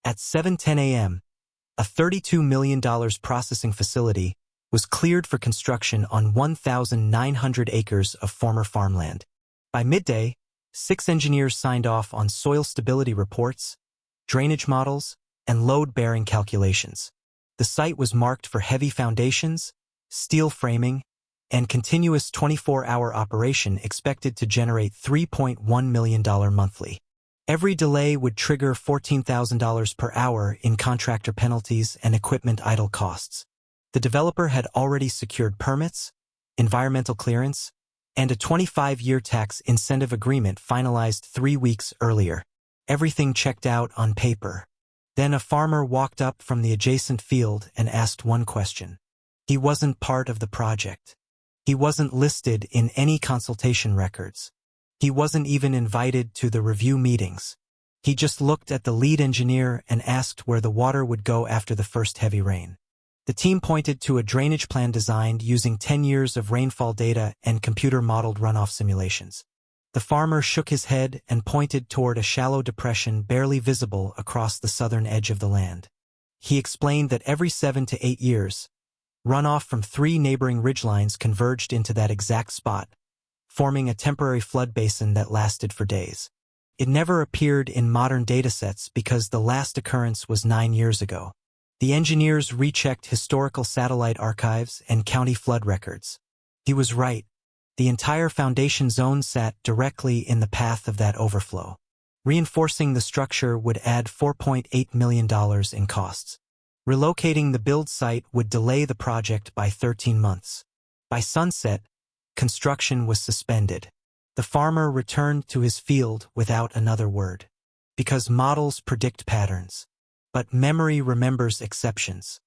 At 7:10 a.m., a $32 million processing facility was cleared for construction on 1,900 acres of former farmland. By midday, 6 engineers signed off on soil stability reports, drainage models, and load-bearing calculations. The site was marked for heavy foundations, steel framing, and continuous 24-hour operation expected to generate $3.1 million monthly. Every delay would trigger $14,000 per hour in contractor penalties and equipment idle costs. The developer had already secured permits, environmental clearance, and a 25-year tax incentive agreement finalized 3 weeks earlier. Everything checked out on paper. Then a farmer walked up from the adjacent field and asked one question. He wasn't part of the project. He wasn't listed in any consultation records. He wasn't even invited to the review meetings. He just looked at the lead engineer and asked where the water would go after the first heavy rain. The team pointed to a drainage plan designed using 10 years of rainfall data and computer-modeled runoff simulations. The farmer shook his head and pointed toward a shallow depression barely visible across the southern edge of the land. He explained that every 7 to 8 years, runoff from 3 neighboring ridgelines converged into that exact spot, forming a temporary flood basin that lasted for days. It never appeared in modern datasets because the last occurrence was 9 years ago. The engineers rechecked historical satellite archives and county flood records. He was right. The entire foundation zone sat directly in the path of that overflow. Reinforcing the structure would add $4.8 million in costs. Relocating the build site would delay the project by 13 months. By sunset, construction was suspended. The farmer returned to his field without another word. Because models predict patterns. But memory remembers exceptions.